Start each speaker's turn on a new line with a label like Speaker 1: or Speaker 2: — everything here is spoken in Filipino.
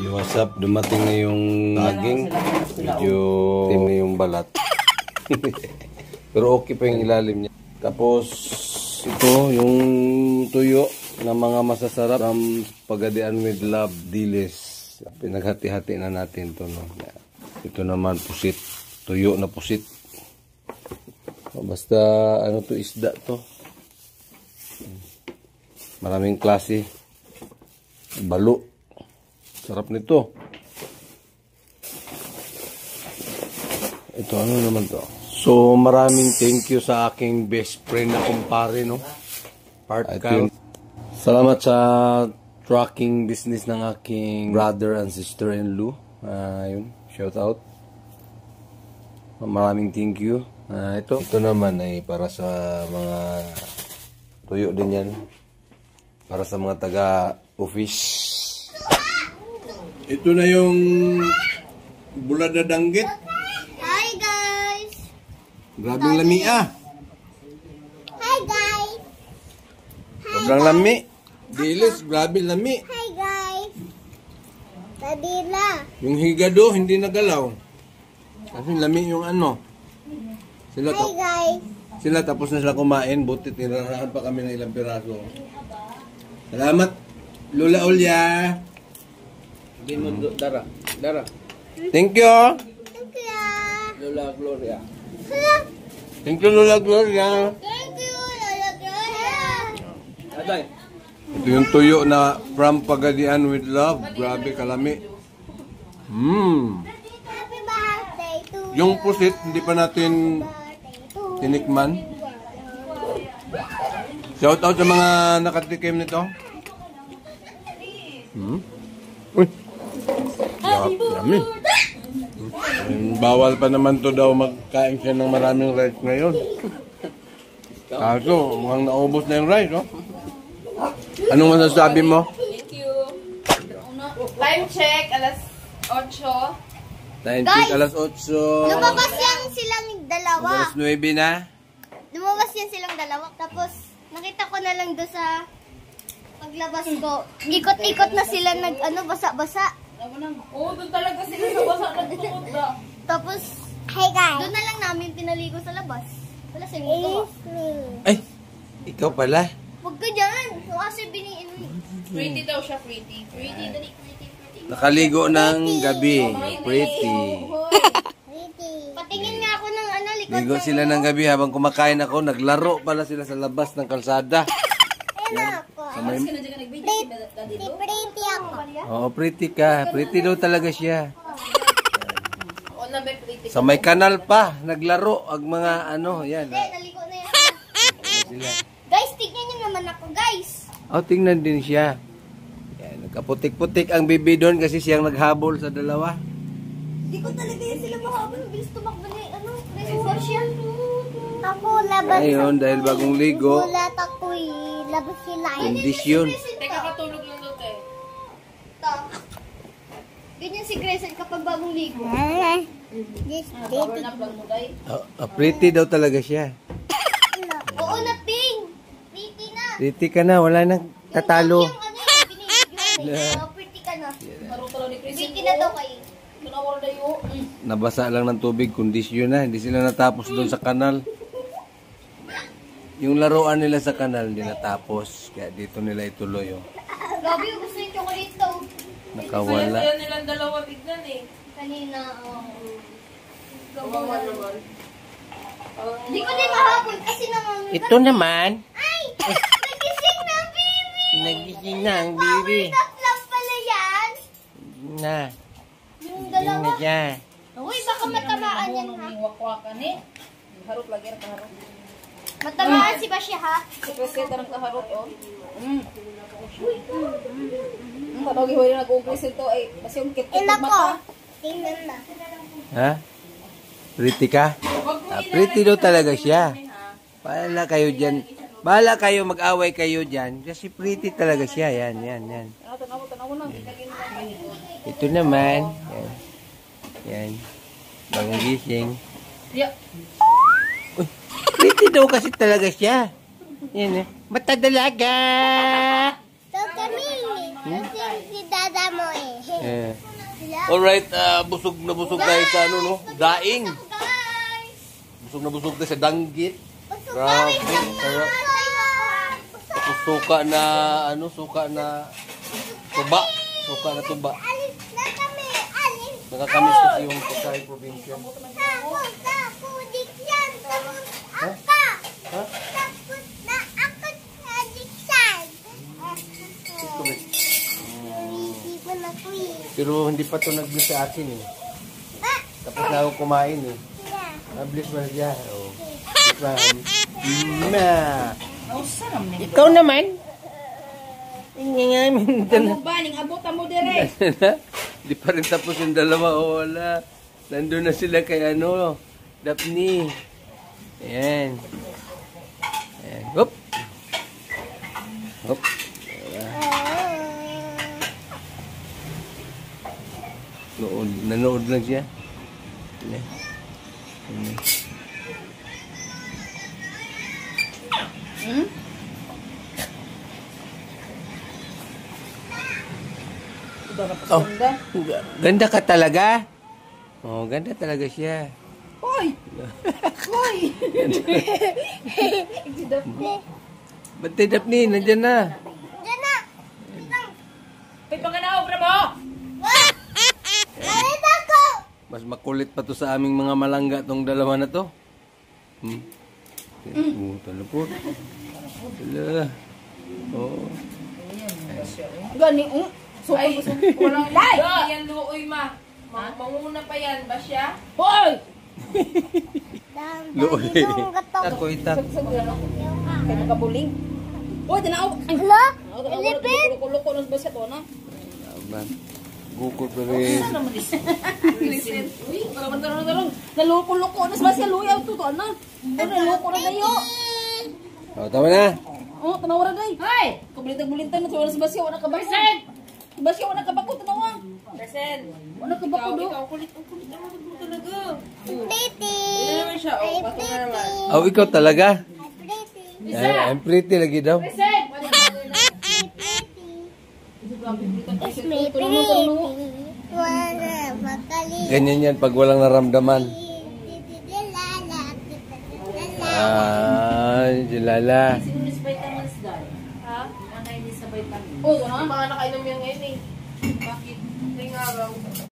Speaker 1: Yung WhatsApp, dumating na yung saging. Medyo tim na yung balat. Pero okay pa yung ilalim niya. Tapos, ito yung tuyo na mga masasarap ng Pagadian with Love Dilis. Pinaghati-hati na natin to, no? Ito naman pusit. Tuyo na pusit. Basta ano to, isda to. Maraming klase. Balo. Sarap nito. Ito ano naman to. So maraming thank you sa aking best friend na kumpare, no? Part-Kyle. Salamat sa trucking business ng aking brother and sister-in-law. Yun, shout out. Maraming thank you. Ito naman ay para sa mga tuyo din yan. Para sa mga taga-office.
Speaker 2: Ito na yung bulad na danggit.
Speaker 3: Hi guys!
Speaker 2: Grabing lami ah.
Speaker 3: Hi guys!
Speaker 2: Sobrang lami. Dilis, grabing lami.
Speaker 3: Hi guys! Tadila!
Speaker 2: Yung higado, hindi nagalaw. Kasi lami yung ano.
Speaker 3: Hi guys!
Speaker 2: Sila tapos na sila kumain. Buti tinirahan pa kami ng ilang piraso. Salamat, Lola Olya. Hindi mo, Dara. Thank you.
Speaker 3: Thank you!
Speaker 2: Lola Gloria.
Speaker 3: Hello!
Speaker 2: Thank you, Lola Gloria.
Speaker 3: Thank you! Lola Gloria!
Speaker 2: Atay. Ito yung tuyo na from Pagadian with Love. Grabe kalami.
Speaker 3: Happy birthday to you!
Speaker 2: Yung pusit, hindi pa natin tinikman. Shout out sa mga nakatikim nito. Uy! Yummy. Bawal pa naman to daw magkain siya ng maraming rice ngayon. Kaso, mukhang naubos na yung rice, oh. Anong masasabi mo?
Speaker 4: Thank you. Time check, alas 8.
Speaker 2: Time check, alas 8.
Speaker 3: Lumabas yan silang dalawa.
Speaker 2: Alas 9 na.
Speaker 3: Lumabas yan silang dalawa. Tapos, nakita ko na lang doon sa paglabas ko. Ikot-ikot na sila basa-basa.
Speaker 4: Oo, doon talaga sila sa basa nagtukod na.
Speaker 3: Tapos, hey guys, doon na lang namin pinaligo sa labas. Wala sa inyo.
Speaker 2: Ay, ikaw pala.
Speaker 3: Huwag ka dyan. Kasi biniin mo.
Speaker 4: Pretty daw siya, pretty. Pretty, dali, pretty.
Speaker 2: Nakaligo ng gabi. Pretty.
Speaker 3: Patingin nga ako ng likod.
Speaker 2: Ligo sila ng gabi habang kumakain ako. Naglaro pala sila sa labas ng kalsada.
Speaker 3: Ayan ako.
Speaker 4: Alas ka na dyan nag-video,
Speaker 3: Pretty ako.
Speaker 2: Oo, pretty ka. Pretty daw talaga siya.
Speaker 4: Oo na, may pretty.
Speaker 2: Sa may kanal pa, naglaro. Ang mga yan.
Speaker 3: Hindi, naligo na yan. Guys, tignan nyo naman ako, guys.
Speaker 2: Oh, tingnan din siya. Yan, nagkaputik-putik ang bibi doon kasi siyang naghabol sa dalawa.
Speaker 3: Hindi ko talaga yan sila mahabol. Bilis tumakbo na reservoir siya. Ako, labas.
Speaker 2: Ayun, dahil bagong ligo.
Speaker 3: Gulat ako'y labas sila.
Speaker 2: Kondisyon.
Speaker 4: Teka, katulog lang doon tayo.
Speaker 3: Ganyan si Crescent kapag bagong ligo.
Speaker 4: Power nap lang mo, day.
Speaker 2: Pretty daw talaga siya.
Speaker 3: Oo na, Ping. Pretty na.
Speaker 2: Pretty ka na, wala nang tatalo.
Speaker 3: Yung binibigyan. Pretty ka na.
Speaker 4: Marutalo ni Chris.
Speaker 3: Pretty na daw kayo.
Speaker 4: Tunawar na yun.
Speaker 2: Nabasa lang ng tubig, kondisyon na. Hindi sila natapos doon sa kanal. Yung laruan nila sa kanal, hindi natapos. Kaya dito nila ituloy. Oh.
Speaker 3: Grabe, gusto yung chocolate daw.
Speaker 2: Nakawala.
Speaker 4: Kaya nilang dalawa bignan eh.
Speaker 3: Kanina,
Speaker 4: Kawawa naman.
Speaker 3: Hindi ko din mahabol kasi naman.
Speaker 2: Ito naman.
Speaker 3: Ay! Nagising na, baby!
Speaker 2: Nagising na ang baby.
Speaker 3: Power nap lang pala yan.
Speaker 2: Na.
Speaker 3: Yung dalawa.
Speaker 2: Na siya.
Speaker 3: Uy, baka matamaan yan, ha?
Speaker 4: Yung wakwakan eh. Harot lagi ang kaharot.
Speaker 3: Matamaan si Basya, ha?
Speaker 4: Kasi tarang kaharot oh. Tanong ihoy na nag-umplis ito eh. Kasi yung kit-kit
Speaker 3: Ina ko.
Speaker 4: mata.
Speaker 3: Tingnan na.
Speaker 2: Ha? Pretty ka? Pretty daw talaga siya. Bahala kayo dyan. Bahala kayo, mag-away kayo dyan. Kasi pretty talaga siya. Yan.
Speaker 4: Tanaw lang.
Speaker 2: Ito naman. Yan. Bagong gising.
Speaker 4: Yeah.
Speaker 2: Uy, pretty daw kasi talaga siya. Yan eh. Mata dalaga.
Speaker 3: So kami, si dada mo eh.
Speaker 1: Eh.
Speaker 3: Sila.
Speaker 1: Alright, busog na busog tayo sa ano, no? Daing.
Speaker 3: Guys.
Speaker 1: Busog na busog tayo sa danggit.
Speaker 3: Busog
Speaker 1: Grabe,
Speaker 3: kami sa
Speaker 1: sarap.
Speaker 3: mga.
Speaker 1: Tapos suka na, ano, suka na tuba. Suka na tuba.
Speaker 3: Alis na kami. Alis.
Speaker 1: Nakakamiss kasi yung pagkain probinsya.
Speaker 3: Tapos dikyan. Tapos aka.
Speaker 1: Ha?
Speaker 3: Tapos na ako sa dikyan.
Speaker 1: Gusto mo?
Speaker 3: Hindi ko na ko eh.
Speaker 1: Pero hindi pa ito nag-bless sa akin eh.
Speaker 3: Ah,
Speaker 1: Tapos na ako kumain eh.
Speaker 3: yeah.
Speaker 1: Na-bless mo na siya. Oh. Ikaw naman.
Speaker 4: Ano ba? Ning abot mo dire.
Speaker 1: Di pa rin tapos yung dalawa. O wala. Nandun na sila kay ano. Daphne. Ayan. Ayan. Hop. Hop. Nanood lang siya. Ayan. Ayan. Oh, ganda ka talaga. Oh, ganda talaga siya.
Speaker 4: Hoy! Hoy!
Speaker 1: Ba't tayo, Daphne? Nandyan na.
Speaker 3: Diyan na.
Speaker 4: Pay panganaw, bravo!
Speaker 3: Alis ako.
Speaker 1: Mas makulit pa to sa aming mga malangga tong dalawa na to. Oh, talapot. Tala. Oh.
Speaker 4: Gani, so, ay, walang yan luoy ma. Manguna pa yan ba siya? Hoy!
Speaker 1: Luoy.
Speaker 3: Dahil gato.
Speaker 1: Tako itak.
Speaker 4: Kaya makabuling. Hoy, tanaw!
Speaker 3: Hala? Ilipin.
Speaker 4: Loko-loko nas ba siya to, na?
Speaker 1: Aban. Gukot pa rin.
Speaker 4: Listen. Uy, tarong. Naloko-loko nas ba siya luyaw to, na? Ay, naloko na kayo.
Speaker 1: Oh, tama na.
Speaker 4: Oh, tanaw ra day. Hoy! Kubulintan-bulintan na sa ba siya, wala ka ba? Ba siya, wala ka ba ko, tanaw? Listen. Wala ka ba ko, do? Ikaw, kulit mo talaga.
Speaker 3: Pretty.
Speaker 4: Hindi naman siya, oh, bato na naman.
Speaker 1: Oh, ikaw talaga?
Speaker 3: Pretty.
Speaker 1: I'm pretty lagi daw.
Speaker 4: Listen!
Speaker 3: It's me pretty. Wala makali.
Speaker 1: Ganyan yan pag walang naramdaman. Jilala.
Speaker 4: Sino is vitamins dahil? Ha? Mga hindi sa vitamins. Oo, mga nakainom yan ngayon eh. Bakit? Ngayong araw.